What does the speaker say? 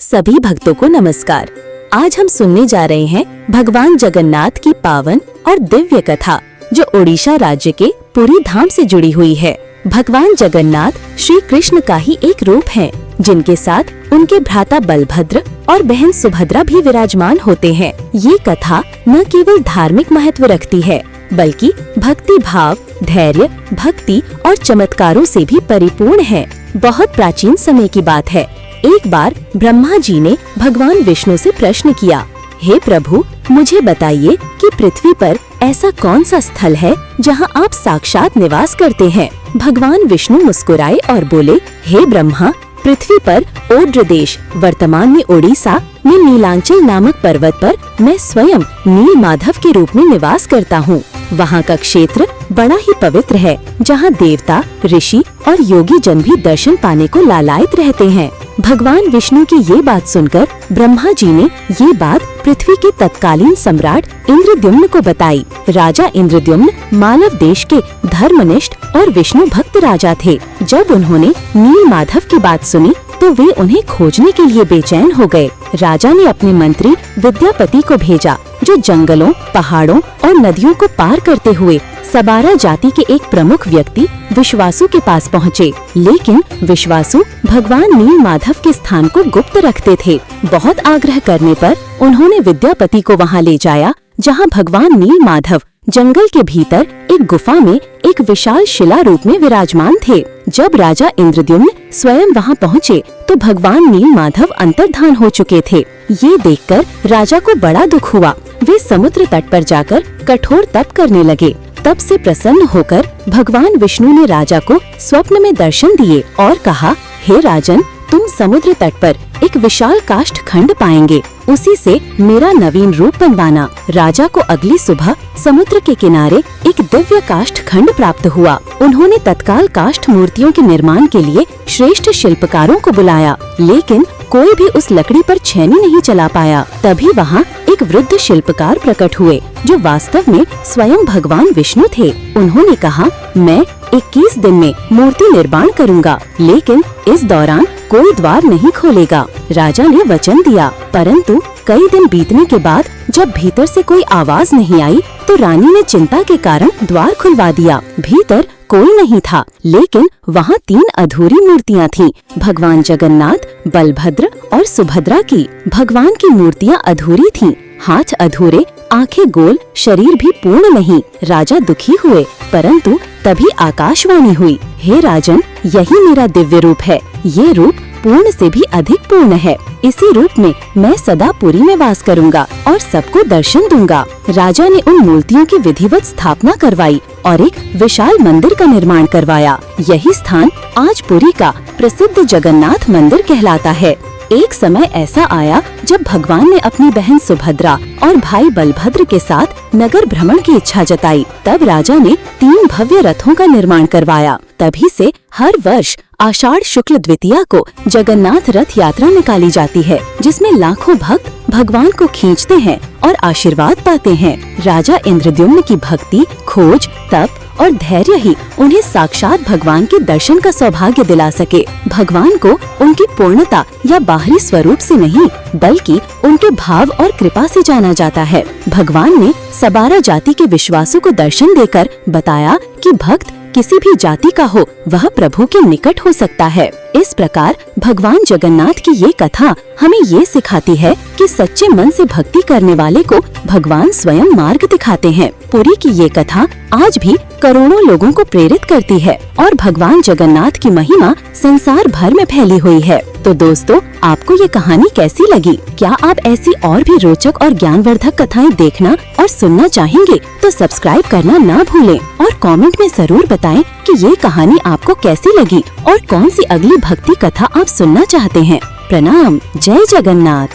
सभी भक्तों को नमस्कार। आज हम सुनने जा रहे हैं भगवान जगन्नाथ की पावन और दिव्य कथा, जो ओडिशा राज्य के पुरी धाम से जुड़ी हुई है। भगवान जगन्नाथ श्री कृष्ण का ही एक रूप है, जिनके साथ उनके भ्राता बलभद्र और बहन सुभद्रा भी विराजमान होते हैं। ये कथा न केवल धार्मिक महत्व रखती है, बल्कि भक्ति भाव, धैर्य, भक्ति और चमत्कारों से भी परिपूर्ण है। बहुत प्राचीन समय की बात है। एक बार ब्रह्मा जी ने भगवान विष्णु से प्रश्न किया, हे प्रभु, मुझे बताइए कि पृथ्वी पर ऐसा कौन सा स्थल है जहां आप साक्षात निवास करते हैं। भगवान विष्णु मुस्कुराए और बोले, हे ब्रह्मा, पृथ्वी पर ओड्र देश, वर्तमान में ओडिशा में नीलांचल नामक पर्वत पर मैं स्वयं नील माधव के रूप में निवास करता हूँ। वहाँ का क्षेत्र बड़ा ही पवित्र है, जहाँ देवता, ऋषि और योगी जन भी दर्शन पाने को लालायित रहते हैं। भगवान विष्णु की ये बात सुनकर ब्रह्मा जी ने ये बात पृथ्वी के तत्कालीन सम्राट इंद्रद्युम्न को बताई। राजा इंद्रद्युम्न मालव देश के धर्मनिष्ठ और विष्णु भक्त राजा थे। जब उन्होंने नील माधव की बात सुनी तो वे उन्हें खोजने के लिए बेचैन हो गए। राजा ने अपने मंत्री विद्यापति को भेजा, जो जंगलों, पहाड़ों और नदियों को पार करते हुए सबारा जाति के एक प्रमुख व्यक्ति विश्वासु के पास पहुँचे। लेकिन विश्वासु भगवान नील माधव के स्थान को गुप्त रखते थे। बहुत आग्रह करने पर उन्होंने विद्यापति को वहां ले जाया, जहां भगवान नील माधव जंगल के भीतर एक गुफा में एक विशाल शिला रूप में विराजमान थे। जब राजा इंद्रद्युम्न स्वयं वहां पहुंचे तो भगवान नील माधव अंतर्धान हो चुके थे। ये देखकर राजा को बड़ा दुख हुआ। वे समुद्र तट पर जाकर कठोर तप करने लगे। तब से प्रसन्न होकर भगवान विष्णु ने राजा को स्वप्न में दर्शन दिए और कहा, हे राजन, तुम समुद्र तट पर एक विशाल काष्ठ खंड पाएंगे, उसी से मेरा नवीन रूप बनवाना। राजा को अगली सुबह समुद्र के किनारे एक दिव्य काष्ठ खंड प्राप्त हुआ। उन्होंने तत्काल काष्ठ मूर्तियों के निर्माण के लिए श्रेष्ठ शिल्पकारों को बुलाया, लेकिन कोई भी उस लकड़ी पर छेनी नहीं चला पाया। तभी वहाँ एक वृद्ध शिल्पकार प्रकट हुए, जो वास्तव में स्वयं भगवान विष्णु थे। उन्होंने कहा, मैं 21 दिन में मूर्ति निर्माण करूँगा, लेकिन इस दौरान कोई द्वार नहीं खोलेगा। राजा ने वचन दिया, परंतु कई दिन बीतने के बाद जब भीतर से कोई आवाज नहीं आई तो रानी ने चिंता के कारण द्वार खुलवा दिया। भीतर कोई नहीं था, लेकिन वहाँ 3 अधूरी मूर्तियाँ थीं, भगवान जगन्नाथ, बलभद्र और सुभद्रा की। भगवान की मूर्तियाँ अधूरी थीं, हाथ अधूरे, आंखें गोल, शरीर भी पूर्ण नहीं। राजा दुखी हुए, परंतु तभी आकाशवाणी हुई, हे राजन, यही मेरा दिव्य रूप है। ये रूप पूर्ण से भी अधिक पूर्ण है। इसी रूप में मैं सदा पुरी में वास करूंगा और सबको दर्शन दूंगा। राजा ने उन मूर्तियों की विधिवत स्थापना करवाई और एक विशाल मंदिर का निर्माण करवाया। यही स्थान आज पुरी का प्रसिद्ध जगन्नाथ मंदिर कहलाता है। एक समय ऐसा आया जब भगवान ने अपनी बहन सुभद्रा और भाई बलभद्र के साथ नगर भ्रमण की इच्छा जताई। तब राजा ने 3 भव्य रथों का निर्माण करवाया। तभी से हर वर्ष आषाढ़ शुक्ल द्वितीया को जगन्नाथ रथ यात्रा निकाली जाती है, जिसमें लाखों भक्त भगवान को खींचते हैं और आशीर्वाद पाते हैं। राजा इंद्रद्युम्न की भक्ति, खोज, तप और धैर्य ही उन्हें साक्षात भगवान के दर्शन का सौभाग्य दिला सके। भगवान को उनकी पूर्णता या बाहरी स्वरूप से नहीं, बल्कि उनके भाव और कृपा से जाना जाता है। भगवान ने सबारा जाति के विश्वासों को दर्शन देकर बताया कि भक्त किसी भी जाति का हो, वह प्रभु के निकट हो सकता है। इस प्रकार भगवान जगन्नाथ की ये कथा हमें ये सिखाती है कि सच्चे मन से भक्ति करने वाले को भगवान स्वयं मार्ग दिखाते हैं। पुरी की ये कथा आज भी करोड़ों लोगों को प्रेरित करती है और भगवान जगन्नाथ की महिमा संसार भर में फैली हुई है। तो दोस्तों, आपको ये कहानी कैसी लगी? क्या आप ऐसी और भी रोचक और ज्ञानवर्धक कथाएं देखना और सुनना चाहेंगे? तो सब्सक्राइब करना ना भूलें और कमेंट में जरूर बताएं कि ये कहानी आपको कैसी लगी और कौन सी अगली भक्ति कथा आप सुनना चाहते हैं। प्रणाम। जय जगन्नाथ।